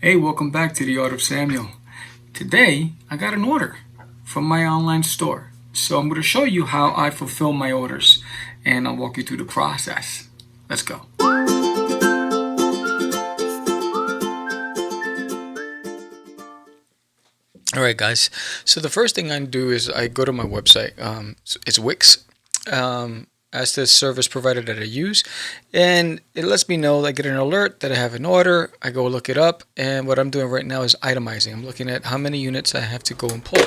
Hey, welcome back to the Art of Samuel. Today, I got an order from my online store. So I'm going to show you how I fulfill my orders, and I'll walk you through the process. Let's go. Alright guys, so the first thing I do is I go to my website. It's Wix. As the service provider that I use, and it lets me know, I get an alert that I have an order. I go look it up, and what I'm doing right now is itemizing. I'm looking at how many units I have to go and pull.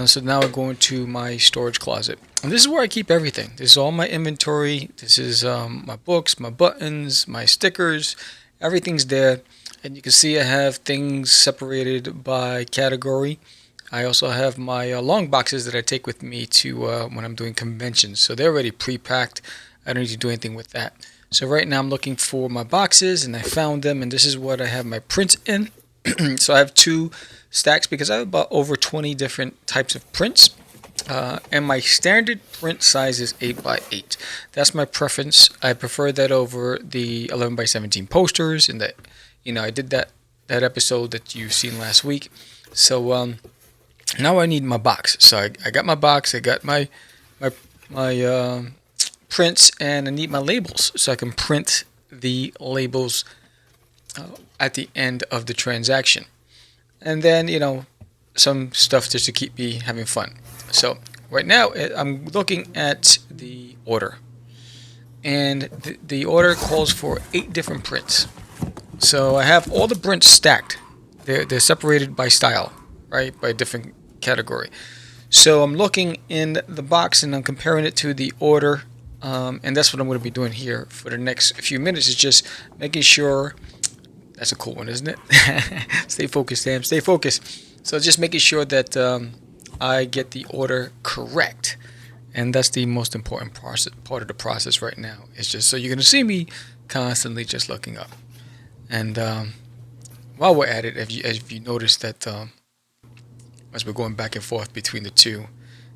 So now I go into my storage closet, and this is where I keep everything. This is all my inventory. This is my books, my buttons, my stickers. Everything's there, and you can see I have things separated by category. I also have my long boxes that I take with me to when I'm doing conventions. So they're already pre-packed. I don't need to do anything with that. So right now I'm looking for my boxes, and I found them, and this is what I have my prints in. So I have two stacks because I have about over 20 different types of prints. And my standard print size is 8x8. That's my preference. I prefer that over the 11x17 posters, and that, I did that episode that you've seen last week. So now I need my box. So I got my box, I got my prints, and I need my labels so I can print the labels at the end of the transaction. And then, some stuff just to keep me having fun. So right now I'm looking at the order. And the order calls for 8 different prints. So I have all the prints stacked. They're separated by style, right? By different category. So I'm looking in the box and I'm comparing it to the order, and that's what I'm going to be doing here for the next few minutes, is just making sure. That's a cool one, isn't it? Stay focused, Sam. Stay focused. So just making sure that I get the order correct, and that's the most important part of the process right now. It's just so you're going to see me constantly just looking up. And while we're at it, if you notice that as we're going back and forth between the two,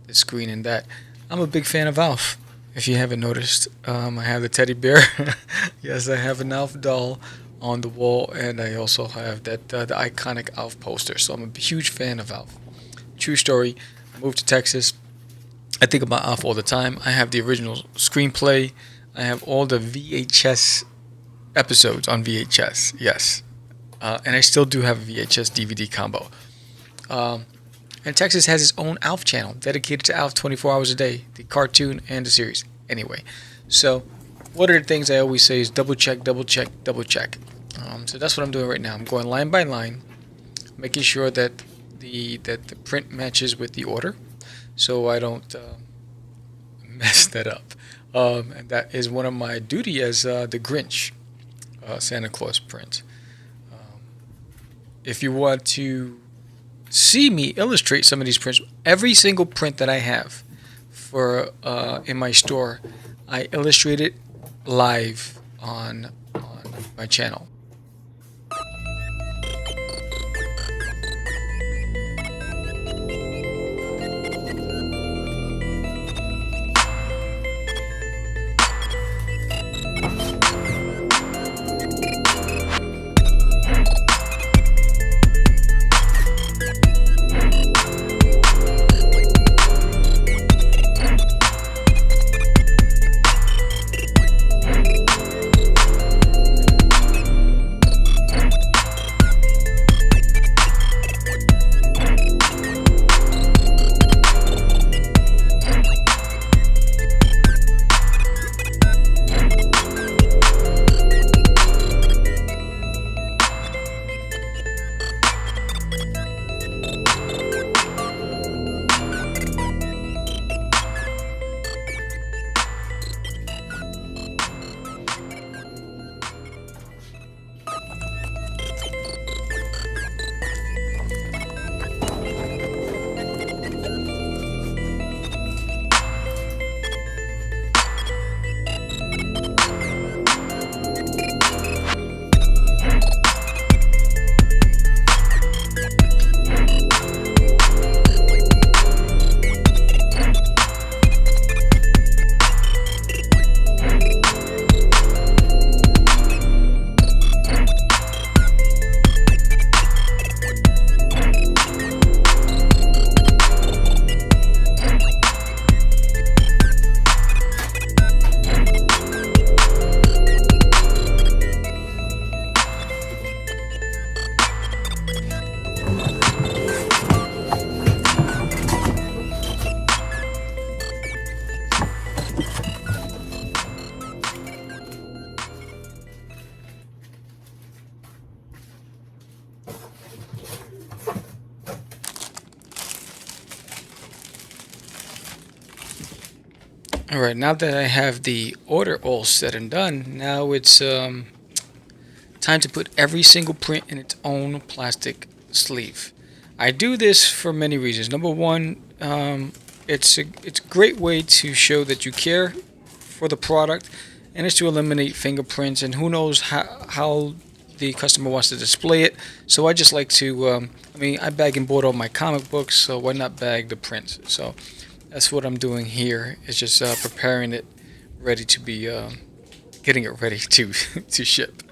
the screen and that, I'm a big fan of Alf. If you haven't noticed, I have the teddy bear. Yes, I have an Alf doll on the wall, and I also have the iconic Alf poster. So I'm a huge fan of Alf. True story. I moved to Texas. I think about Alf all the time. I have the original screenplay. I have all the VHS episodes on VHS. Yes, and I still do have a VHS DVD combo. And Texas has its own Alf channel dedicated to Alf 24 hours a day, the cartoon and the series. Anyway, so one of the things I always say is double check, double check, double check. So that's what I'm doing right now. I'm going line by line, making sure that the print matches with the order, so I don't mess that up. And that is one of my duty as the Grinch, Santa Claus print. If you want to see me illustrate some of these prints, every single print that I have for in my store, I illustrate it live on my channel. All right, now that I have the order all set and done, now it's time to put every single print in its own plastic sleeve. I do this for many reasons. Number one, it's a great way to show that you care for the product, and it's to eliminate fingerprints. And who knows how the customer wants to display it. So I just like to. I bag and board all my comic books, so why not bag the prints? So that's what I'm doing here. Is just preparing it, ready to be, getting it ready to to ship.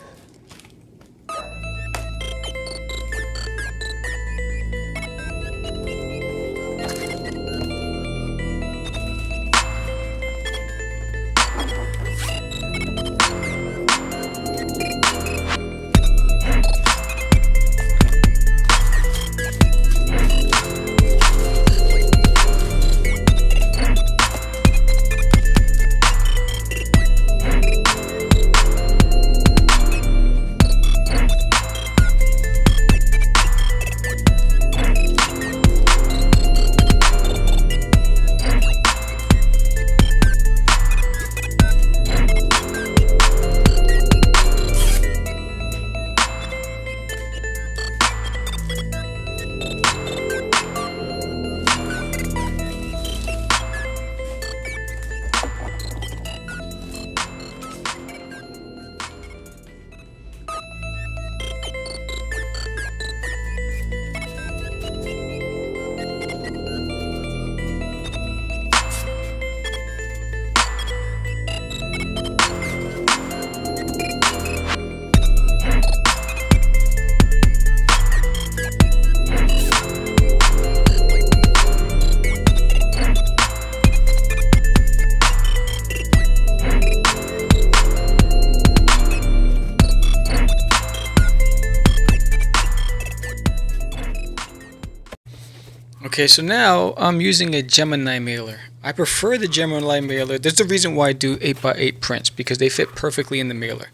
Okay, so now I'm using a Gemini mailer. I prefer the Gemini mailer. There's the reason why I do 8x8 prints, because they fit perfectly in the mailer.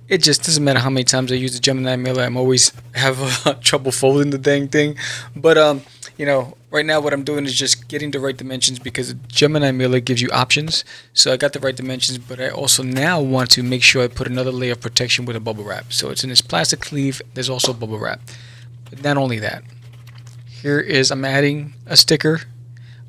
It just doesn't matter how many times I use the Gemini mailer. I'm always have trouble folding the dang thing. But right now what I'm doing is just getting the right dimensions, because the Gemini mailer gives you options. So I got the right dimensions, but I also now want to make sure I put another layer of protection with a bubble wrap. So it's in this plastic sleeve. There's also bubble wrap. But not only that. Here is, I'm adding a sticker.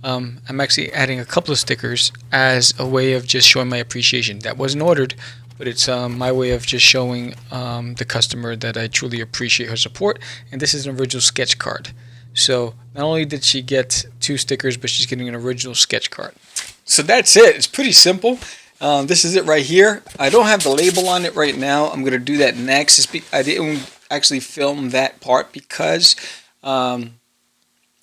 I'm actually adding a couple of stickers as a way of just showing my appreciation. That wasn't ordered, but it's my way of just showing the customer that I truly appreciate her support. And this is an original sketch card. So not only did she get 2 stickers, but she's getting an original sketch card. So that's it. It's pretty simple. This is it right here. I don't have the label on it right now. I'm going to do that next. I didn't actually film that part because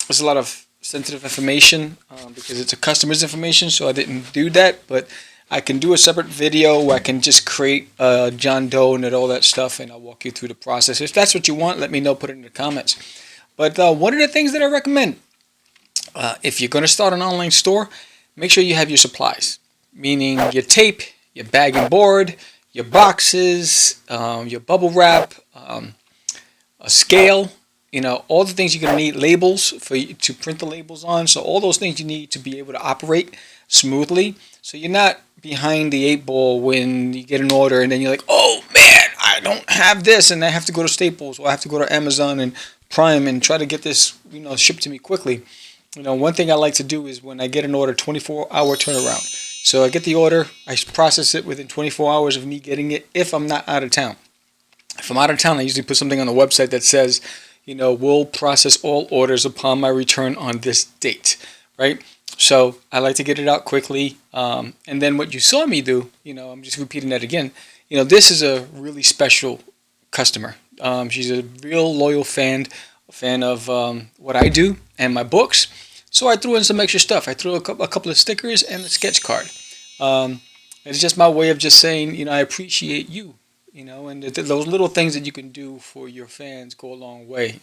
there's a lot of sensitive information because it's a customer's information, so I didn't do that. But I can do a separate video where I can just create John Doe and all that stuff, and I'll walk you through the process. If that's what you want, let me know. Put it in the comments. But one of the things that I recommend, if you're going to start an online store, make sure you have your supplies, meaning your tape, your bag and board, your boxes, your bubble wrap, a scale. All the things you're going to need, labels for you to print the labels on. So all those things you need to be able to operate smoothly. So you're not behind the 8 ball when you get an order and then you're like, oh man, I don't have this, and I have to go to Staples or I have to go to Amazon and Prime and try to get this, shipped to me quickly. One thing I like to do is when I get an order, 24-hour turnaround. So I get the order, I process it within 24 hours of me getting it if I'm not out of town. If I'm out of town, I usually put something on the website that says, we'll process all orders upon my return on this date, right? So I like to get it out quickly. And then what you saw me do, I'm just repeating that again. This is a really special customer. She's a real loyal fan of what I do and my books. So I threw in some extra stuff. I threw a couple of stickers and a sketch card. It's just my way of just saying, I appreciate you. And those little things that you can do for your fans go a long way.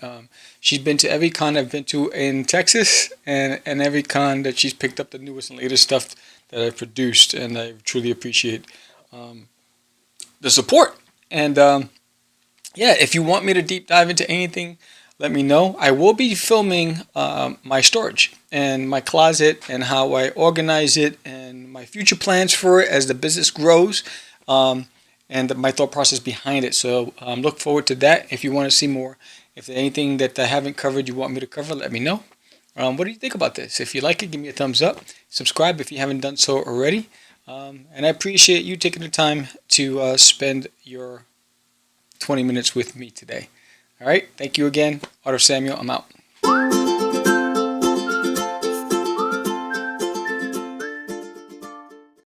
She's been to every con I've been to in Texas, and every con that she's picked up the newest and latest stuff that I've produced, and I truly appreciate the support. And if you want me to deep dive into anything, let me know. I will be filming my storage and my closet and how I organize it and my future plans for it as the business grows, and my thought process behind it. So look forward to that. If you want to see more, if there's anything that I haven't covered you want me to cover, let me know. What do you think about this? If you like it, give me a thumbs up. Subscribe if you haven't done so already. And I appreciate you taking the time to spend your 20 minutes with me today. All right. Thank you again. Otto Samuel, I'm out.